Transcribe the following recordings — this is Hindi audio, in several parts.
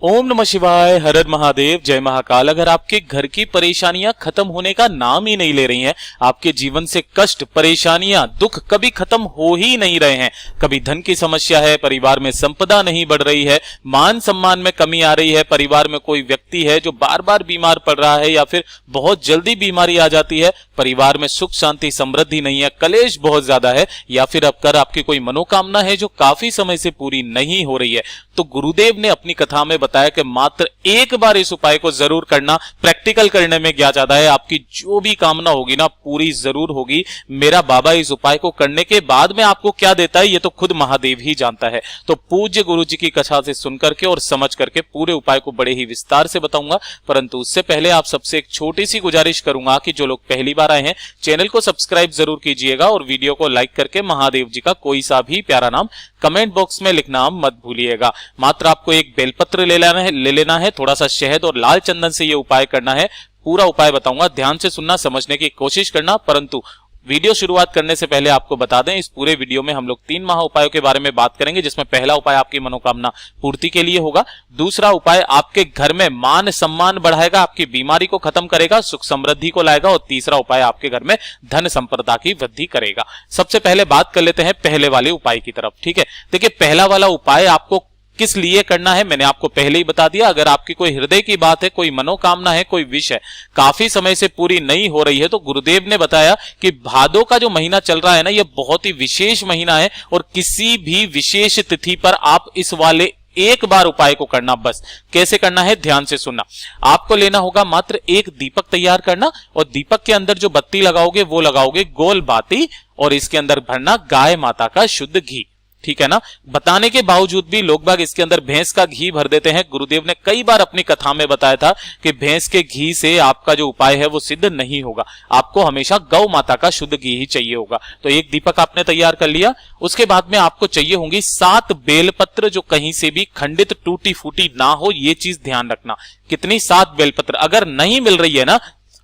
ओम नमः शिवाय, हर हर महादेव, जय महाकाल। अगर आपके घर की परेशानियां खत्म होने का नाम ही नहीं ले रही हैं, आपके जीवन से कष्ट, परेशानियां, दुख कभी खत्म हो ही नहीं रहे हैं, कभी धन की समस्या है, परिवार में संपदा नहीं बढ़ रही है, मान सम्मान में कमी आ रही है, परिवार में कोई व्यक्ति है जो बार बार बीमार पड़ रहा है या फिर बहुत जल्दी बीमारी आ जाती है, परिवार में सुख शांति समृद्धि नहीं है, कलेश बहुत ज्यादा है, या फिर अब कर आपकी कोई मनोकामना है जो काफी समय से पूरी नहीं हो रही है, तो गुरुदेव ने अपनी कथा में बताया कि मात्र एक बार इस उपाय को जरूर करना। प्रैक्टिकल करने में क्या ज्यादा है, आपकी जो भी कामना होगी ना पूरी जरूर होगी। मेरा बाबा इस उपाय को करने के बाद में आपको क्या देता है ये तो खुद महादेव ही जानता है। तो पूज्य गुरु जी की कथा से सुन करके और समझ करके पूरे उपाय को बड़े ही विस्तार से बताऊंगा, परंतु उससे पहले आप सबसे एक छोटी सी गुजारिश करूंगा कि जो लोग पहली बार आए हैं चैनल को सब्सक्राइब जरूर कीजिएगा और वीडियो को लाइक करके महादेव जी का कोई सा भी प्यारा नाम कमेंट बॉक्स में लिखना मत भूलिएगा। मात्र आपको एक बेलपत्र ले लेना है, थोड़ा सा शहद और लाल चंदन से ये उपाय करना है। पूरा उपाय बताऊंगा, ध्यान से सुनना, समझने की कोशिश करना। परंतु वीडियो शुरुआत करने से पहले आपको बता दें, इस पूरे वीडियो में हम लोग 3 महा उपायों के बारे में बात करेंगे, जिसमें पहला उपाय आपकी मनोकामना पूर्ति के लिए होगा, दूसरा उपाय आपके घर में मान सम्मान बढ़ाएगा, आपकी बीमारी को खत्म करेगा, सुख समृद्धि को लाएगा, और तीसरा उपाय आपके घर में धन संपदा की वृद्धि करेगा। सबसे पहले बात कर लेते हैं पहले वाले उपाय की तरफ। ठीक है, देखिए पहला वाला उपाय आपको किस लिए करना है मैंने आपको पहले ही बता दिया। अगर आपकी कोई हृदय की बात है, कोई मनोकामना है, कोई विश है, काफी समय से पूरी नहीं हो रही है, तो गुरुदेव ने बताया कि भादो का जो महीना चल रहा है ना, यह बहुत ही विशेष महीना है और किसी भी विशेष तिथि पर आप इस वाले एक बार उपाय को करना। बस कैसे करना है ध्यान से सुनना। आपको लेना होगा मात्र एक दीपक तैयार करना, और दीपक के अंदर जो बत्ती लगाओगे वो लगाओगे गोल बाती, और इसके अंदर भरना गाय माता का शुद्ध घी। ठीक है ना। बताने के बावजूद भी लोग बाग इसके अंदर भैंस का घी भर देते हैं। गुरुदेव ने कई बार अपनी कथा में बताया था कि भैंस के घी से आपका जो उपाय है वो सिद्ध नहीं होगा, आपको हमेशा गौ माता का शुद्ध घी ही चाहिए होगा। तो एक दीपक आपने तैयार कर लिया। उसके बाद में आपको चाहिए होंगी 7 बेलपत्र, जो कहीं से भी खंडित टूटी फूटी ना हो, ये चीज ध्यान रखना। कितनी? 7 बेलपत्र। अगर नहीं मिल रही है ना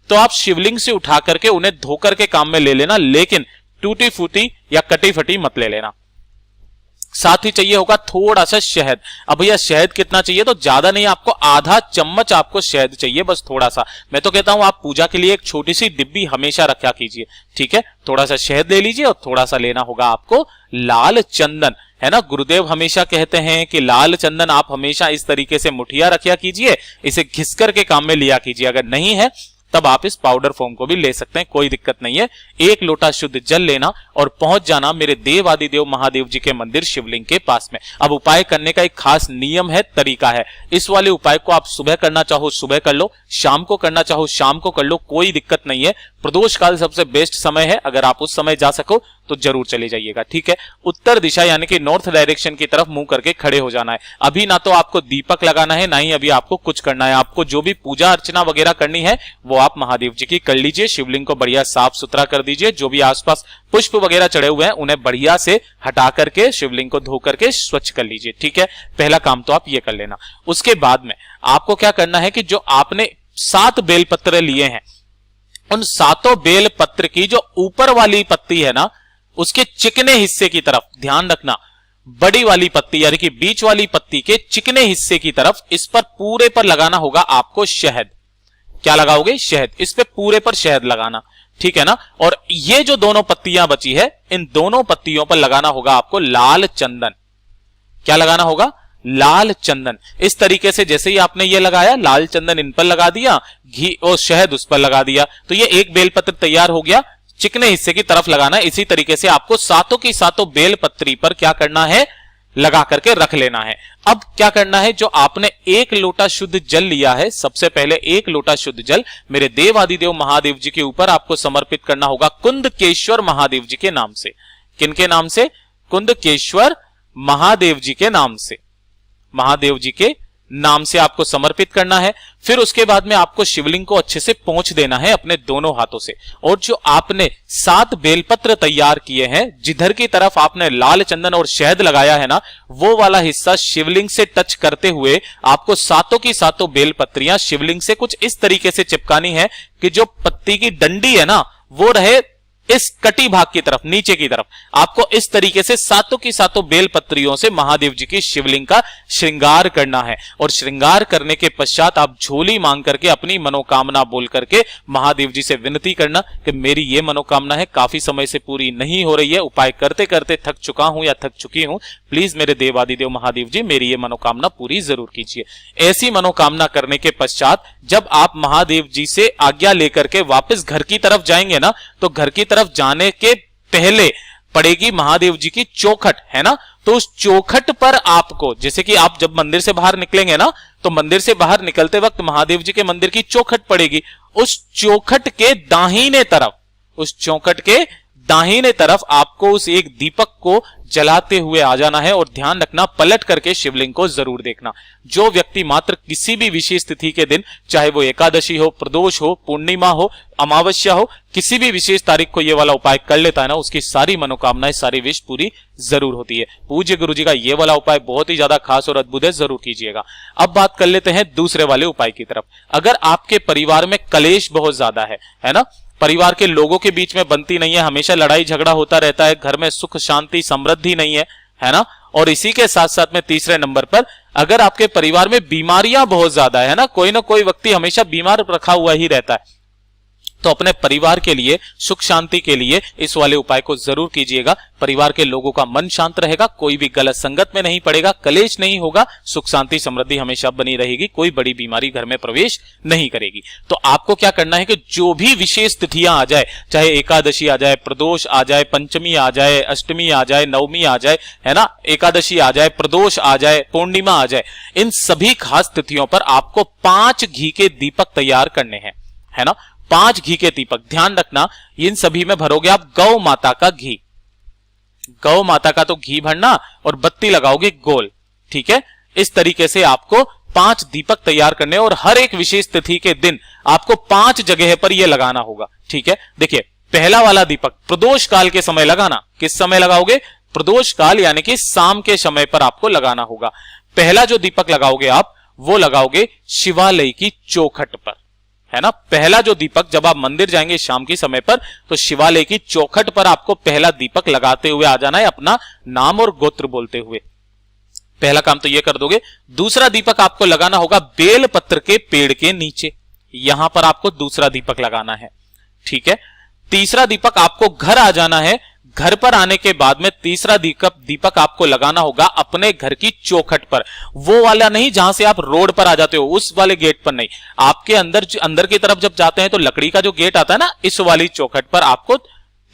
तो आप शिवलिंग से उठा करके उन्हें धोकर के काम में ले लेना, लेकिन टूटी फूटी या कटी फटी मत ले लेना। साथ ही चाहिए होगा थोड़ा सा शहद। अब भैया शहद कितना चाहिए? तो ज्यादा नहीं, आपको आधा चम्मच आपको शहद चाहिए, बस थोड़ा सा। मैं तो कहता हूं आप पूजा के लिए एक छोटी सी डिब्बी हमेशा रखा कीजिए। ठीक है, थोड़ा सा शहद ले लीजिए और थोड़ा सा लेना होगा आपको लाल चंदन, है ना। गुरुदेव हमेशा कहते हैं कि लाल चंदन आप हमेशा इस तरीके से मुठिया रखा कीजिए, इसे घिस करके काम में लिया कीजिए। अगर नहीं है तब आप इस पाउडर फॉर्म को भी ले सकते हैं, कोई दिक्कत नहीं है। 1 लोटा शुद्ध जल लेना और पहुंच जाना मेरे देव आदिदेव महादेव जी के मंदिर शिवलिंग के पास में। अब उपाय करने का एक खास नियम है, तरीका है। इस वाले उपाय को आप सुबह करना चाहो सुबह कर लो, शाम को करना चाहो शाम को कर लो, कोई दिक्कत नहीं है। प्रदोष काल सबसे बेस्ट समय है, अगर आप उस समय जा सको तो जरूर चले जाइएगा। ठीक है, उत्तर दिशा यानी कि नॉर्थ डायरेक्शन की तरफ मुंह करके खड़े हो जाना है। अभी ना तो आपको दीपक लगाना है, ना ही अभी आपको कुछ करना है। आपको जो भी पूजा अर्चना वगैरह करनी है वो आप महादेव जी की कर लीजिए। शिवलिंग को बढ़िया साफ सुथरा कर दीजिए, जो भी आसपास पुष्प वगैरह चढ़े हुए हैं उन्हें बढ़िया से हटा करके शिवलिंग को धो करके स्वच्छ कर लीजिए। ठीक है, पहला काम तो आप ये कर लेना। उसके बाद में आपको क्या करना है कि जो आपने 7 बेलपत्र लिए हैं, उन 7 बेल पत्र की जो ऊपर वाली पत्ती है ना, उसके चिकने हिस्से की तरफ ध्यान रखना। बड़ी वाली पत्ती यानी कि बीच वाली पत्ती के चिकने हिस्से की तरफ, इस पर पूरे पर लगाना होगा आपको शहद। क्या लगाओगे? शहद। इस पे पूरे पर शहद लगाना। ठीक है ना। और ये जो दोनों पत्तियां बची है, इन दोनों पत्तियों पर लगाना होगा आपको लाल चंदन। क्या लगाना होगा? लाल चंदन। इस तरीके से जैसे ही आपने ये लगाया, लाल चंदन इन पर लगा दिया, घी और शहद उस पर लगा दिया, तो ये एक बेलपत्र तैयार हो गया। चिकने हिस्से की तरफ लगाना है। इसी तरीके से आपको 7 की 7 बेलपत्री पर क्या करना है? लगा करके रख लेना है। अब क्या करना है? जो आपने 1 लोटा शुद्ध जल लिया है, सबसे पहले 1 लोटा शुद्ध जल मेरे देव आदिदेव महादेव जी के ऊपर आपको समर्पित करना होगा कुंदकेश्वर महादेव जी के नाम से। किनके नाम से? कुंदकेश्वर महादेव जी के नाम से। महादेव जी के नाम से आपको समर्पित करना है। फिर उसके बाद में आपको शिवलिंग को अच्छे से पोंछ देना है अपने दोनों हाथों से, और जो आपने 7 बेलपत्र तैयार किए हैं, जिधर की तरफ आपने लाल चंदन और शहद लगाया है ना, वो वाला हिस्सा शिवलिंग से टच करते हुए आपको 7 की 7 बेलपत्रियां शिवलिंग से कुछ इस तरीके से चिपकानी है कि जो पत्ती की डंडी है ना वो रहे इस कटी भाग की तरफ, नीचे की तरफ आपको इस तरीके से सातों की सातों बेल पत्रियों से महादेव जी की शिवलिंग का श्रृंगार करना है। और श्रृंगार करने के पश्चात आप झोली मांग करके, अपनी मनोकामना बोल करके महादेव जी से विनती करना कि मेरी ये मनोकामना है, काफी समय से पूरी नहीं हो रही है, उपाय करते करते थक चुका हूं या थक चुकी हूं, प्लीज मेरे देवादिदेव महादेव जी मेरी ये मनोकामना पूरी जरूर कीजिए। ऐसी मनोकामना करने के पश्चात जब आप महादेव जी से आज्ञा लेकर के वापस घर की तरफ जाएंगे ना, तो घर की तरफ जाने के पहले पड़ेगी महादेव जी की चौखट, है ना। तो उस चौखट पर आपको, जैसे कि आप जब मंदिर से बाहर निकलेंगे ना, तो मंदिर से बाहर निकलते वक्त महादेव जी के मंदिर की चौखट पड़ेगी। उस चौखट के दाहिने तरफ, उस चौखट के दाहिने तरफ आपको उस एक दीपक को जलाते हुए आ जाना है। और ध्यान रखना, पलट करके शिवलिंग को जरूर देखना। जो व्यक्ति मात्र किसी भी विशेष तिथि के दिन, चाहे वो एकादशी हो, प्रदोष हो, पूर्णिमा हो, अमावस्या हो, किसी भी विशेष तारीख को ये वाला उपाय कर लेता है ना, उसकी सारी मनोकामनाएं, सारी विश पूरी जरूर होती है। पूज्य गुरु जी का ये वाला उपाय बहुत ही ज्यादा खास और अद्भुत है, जरूर कीजिएगा। अब बात कर लेते हैं दूसरे वाले उपाय की तरफ। अगर आपके परिवार में कलेश बहुत ज्यादा है ना, परिवार के लोगों के बीच में बनती नहीं है, हमेशा लड़ाई झगड़ा होता रहता है, घर में सुख शांति समृद्धि नहीं है ना। और इसी के साथ साथ में तीसरे नंबर पर, अगर आपके परिवार में बीमारियां बहुत ज्यादा है ना, कोई ना कोई व्यक्ति हमेशा बीमार रखा हुआ ही रहता है, तो अपने परिवार के लिए, सुख शांति के लिए इस वाले उपाय को जरूर कीजिएगा। परिवार के लोगों का मन शांत रहेगा, कोई भी गलत संगत में नहीं पड़ेगा, कलेश नहीं होगा, सुख शांति समृद्धि हमेशा बनी रहेगी, कोई बड़ी बीमारी घर में प्रवेश नहीं करेगी। तो आपको क्या करना है कि जो भी विशेष तिथियां आ जाए, चाहे एकादशी आ जाए, प्रदोष आ जाए, पंचमी आ जाए, अष्टमी आ जाए, नवमी आ जाए, है ना, एकादशी आ जाए, प्रदोष आ जाए, पूर्णिमा आ जाए, इन सभी खास तिथियों पर आपको 5 घी के दीपक तैयार करने हैं, है ना। 5 घी के दीपक, ध्यान रखना, इन सभी में भरोगे आप गौ माता का घी। गौ माता का तो घी भरना और बत्ती लगाओगे गोल, ठीक है। इस तरीके से आपको 5 दीपक तैयार करने, और हर एक विशेष तिथि के दिन आपको 5 जगह पर यह लगाना होगा, ठीक है। देखिए, पहला वाला दीपक प्रदोष काल के समय लगाना। किस समय लगाओगे? प्रदोष काल, यानी कि शाम के समय पर आपको लगाना होगा। पहला जो दीपक लगाओगे आप, वो लगाओगे शिवालय की चौखट पर, है ना। पहला जो दीपक, जब आप मंदिर जाएंगे शाम के समय पर, तो शिवालय की चौखट पर आपको पहला दीपक लगाते हुए आ जाना है, अपना नाम और गोत्र बोलते हुए। पहला काम तो ये कर दोगे। दूसरा दीपक आपको लगाना होगा बेल पत्र के पेड़ के नीचे, यहां पर आपको दूसरा दीपक लगाना है, ठीक है। तीसरा दीपक आपको घर आ जाना है। घर पर आने के बाद में तीसरा दीपक आपको लगाना होगा अपने घर की चौखट पर। वो वाला नहीं जहां से आप रोड पर आ जाते हो, उस वाले गेट पर नहीं। आपके अंदर की तरफ जब जाते हैं तो लकड़ी का जो गेट आता है ना, इस वाली चौखट पर आपको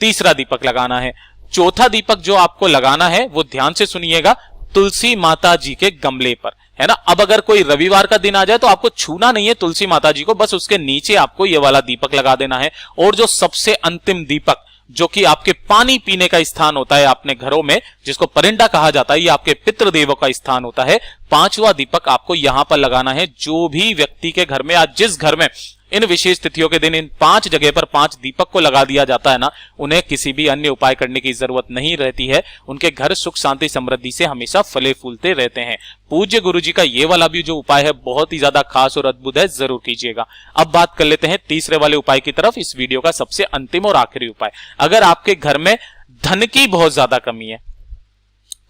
तीसरा दीपक लगाना है। चौथा दीपक जो आपको लगाना है, वो ध्यान से सुनिएगा, तुलसी माता जी के गमले पर, है ना। अब अगर कोई रविवार का दिन आ जाए तो आपको छूना नहीं है तुलसी माता जी को, बस उसके नीचे आपको ये वाला दीपक लगा देना है। और जो सबसे अंतिम दीपक, जो कि आपके पानी पीने का स्थान होता है अपने घरों में, जिसको परिंदा कहा जाता है, ये आपके पितृदेवों का स्थान होता है, 5वां दीपक आपको यहां पर लगाना है। जो भी व्यक्ति के घर में, आज जिस घर में इन विशेष तिथियों के दिन इन 5 जगह पर 5 दीपक को लगा दिया जाता है ना, उन्हें किसी भी अन्य उपाय करने की जरूरत नहीं रहती है। उनके घर सुख शांति समृद्धि से हमेशा फले फूलते रहते हैं। पूज्य गुरु जी का ये वाला भी जो उपाय है बहुत ही ज्यादा खास और अद्भुत है, जरूर कीजिएगा। अब बात कर लेते हैं तीसरे वाले उपाय की तरफ, इस वीडियो का सबसे अंतिम और आखिरी उपाय। अगर आपके घर में धन की बहुत ज्यादा कमी है,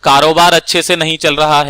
कारोबार अच्छे से नहीं चल रहा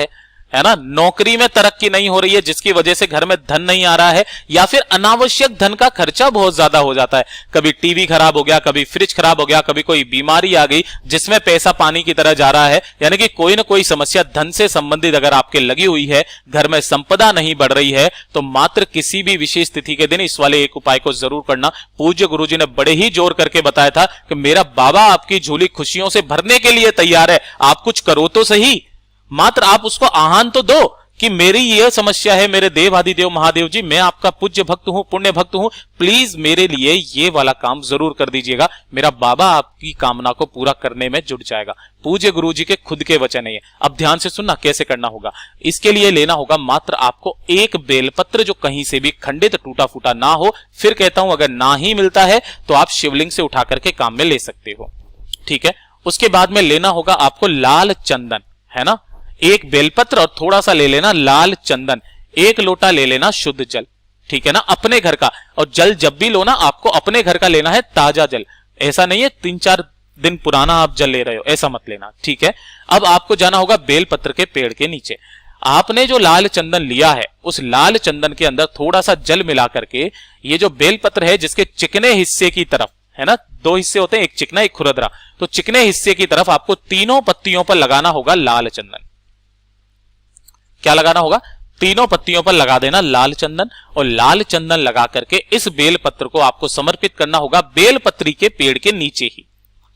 है ना, नौकरी में तरक्की नहीं हो रही है, जिसकी वजह से घर में धन नहीं आ रहा है, या फिर अनावश्यक धन का खर्चा बहुत ज्यादा हो जाता है, कभी टीवी खराब हो गया, कभी फ्रिज खराब हो गया, कभी कोई बीमारी आ गई जिसमें पैसा पानी की तरह जा रहा है, यानी कि कोई ना कोई समस्या धन से संबंधित अगर आपके लगी हुई है, घर में संपदा नहीं बढ़ रही है, तो मात्र किसी भी विशेष तिथि के दिन इस वाले एक उपाय को जरूर करना। पूज्य गुरु जी ने बड़े ही जोर करके बताया था कि मेरा बाबा आपकी झोली खुशियों से भरने के लिए तैयार है, आप कुछ करो तो सही, मात्र आप उसको आह्वान तो दो कि मेरी यह समस्या है, मेरे देव आदिदेव महादेव जी, मैं आपका पूज्य भक्त हूं, पुण्य भक्त हूं, प्लीज मेरे लिए ये वाला काम जरूर कर दीजिएगा, मेरा बाबा आपकी कामना को पूरा करने में जुट जाएगा। पूज्य गुरु जी के खुद के वचन है ये। अब ध्यान से सुनना कैसे करना होगा। इसके लिए लेना होगा मात्र आपको एक बेलपत्र, जो कहीं से भी खंडित टूटा फूटा ना हो। फिर कहता हूं, अगर ना ही मिलता है तो आप शिवलिंग से उठा करके काम में ले सकते हो, ठीक है। उसके बाद में लेना होगा आपको लाल चंदन, है ना, एक बेलपत्र और थोड़ा सा ले लेना लाल चंदन, 1 लोटा ले लेना शुद्ध जल, ठीक है ना, अपने घर का। और जल जब भी लो ना, आपको अपने घर का लेना है ताजा जल, ऐसा नहीं है 3-4 दिन पुराना आप जल ले रहे हो, ऐसा मत लेना, ठीक है। अब आपको जाना होगा बेलपत्र के पेड़ के नीचे। आपने जो लाल चंदन लिया है उस लाल चंदन के अंदर थोड़ा सा जल मिला करके ये जो बेलपत्र है जिसके चिकने हिस्से की तरफ, है ना, 2 हिस्से होते हैं, एक चिकना एक खुरदरा, तो चिकने हिस्से की तरफ आपको तीनों पत्तियों पर लगाना होगा लाल चंदन। क्या लगाना होगा? तीनों पत्तियों पर लगा देना लाल चंदन, और लाल चंदन लगा करके इस बेलपत्र को आपको समर्पित करना होगा बेलपत्री के पेड़ के नीचे ही,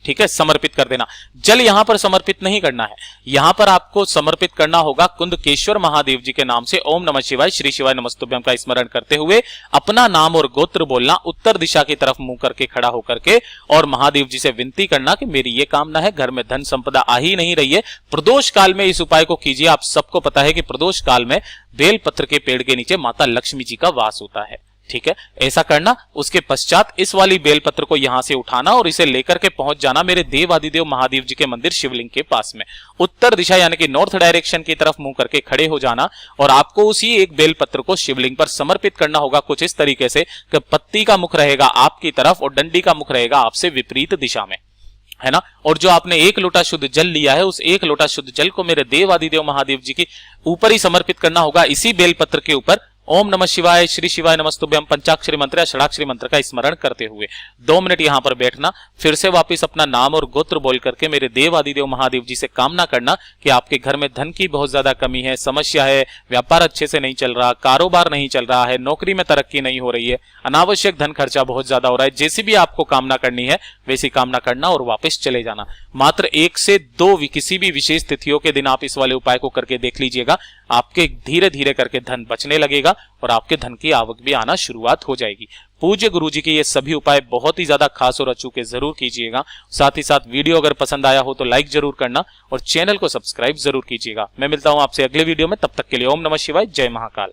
ठीक है, समर्पित कर देना। जल यहां पर समर्पित नहीं करना है, यहां पर आपको समर्पित करना होगा कुंदकेश्वर महादेव जी के नाम से ओम नमः शिवाय श्री शिवाय नमस्तुभ्यम का स्मरण करते हुए अपना नाम और गोत्र बोलना, उत्तर दिशा की तरफ मुंह करके खड़ा होकर के, और महादेव जी से विनती करना कि मेरी ये कामना है, घर में धन संपदा आ ही नहीं रही है, प्रदोष काल में इस उपाय को कीजिए। आप सबको पता है कि प्रदोष काल में बेलपत्र के पेड़ के नीचे माता लक्ष्मी जी का वास होता है, ठीक है, ऐसा करना। उसके पश्चात इस वाली बेलपत्र को यहां से उठाना और इसे लेकर के पहुंच जाना मेरे देवादिदेव महादेव जी के मंदिर शिवलिंग के पास में, उत्तर दिशा यानी कि नॉर्थ डायरेक्शन की तरफ मुंह करके खड़े हो जाना, और आपको उसी एक बेलपत्र को शिवलिंग पर समर्पित करना होगा कुछ इस तरीके से कि पत्ती का मुख रहेगा आपकी तरफ और डंडी का मुख रहेगा आपसे विपरीत दिशा में, है ना। और जो आपने 1 लोटा शुद्ध जल लिया है उस 1 लोटा शुद्ध जल को मेरे देवादिदेव महादेव जी के ऊपर ही समर्पित करना होगा, इसी बेलपत्र के ऊपर ओम नमः शिवाय श्री शिवाय नमस्तुभ्यम पंचाक्षरी मंत्र या षडाक्षरी मंत्र का स्मरण करते हुए 2 मिनट यहां पर बैठना, फिर से वापस अपना नाम और गोत्र बोल करके मेरे देव आदिदेव महादेव जी से कामना करना कि आपके घर में धन की बहुत ज्यादा कमी है, समस्या है, व्यापार अच्छे से नहीं चल रहा, कारोबार नहीं चल रहा है, नौकरी में तरक्की नहीं हो रही है, अनावश्यक धन खर्चा बहुत ज्यादा हो रहा है, जैसी भी आपको कामना करनी है वैसी कामना करना और वापस चले जाना। मात्र 1 से 2 किसी भी विशेष तिथियों के दिन आप इस वाले उपाय को करके देख लीजिएगा, आपके धीरे धीरे करके धन बचने लगेगा और आपके धन की आवक भी आना शुरुआत हो जाएगी। पूज्य गुरुजी के ये सभी उपाय बहुत ही ज्यादा खास और अचूके जरूर कीजिएगा। साथ ही साथ वीडियो अगर पसंद आया हो तो लाइक जरूर करना और चैनल को सब्सक्राइब जरूर कीजिएगा। मैं मिलता हूं आपसे अगले वीडियो में, तब तक के लिए ओम नमः शिवाय, जय महाकाल।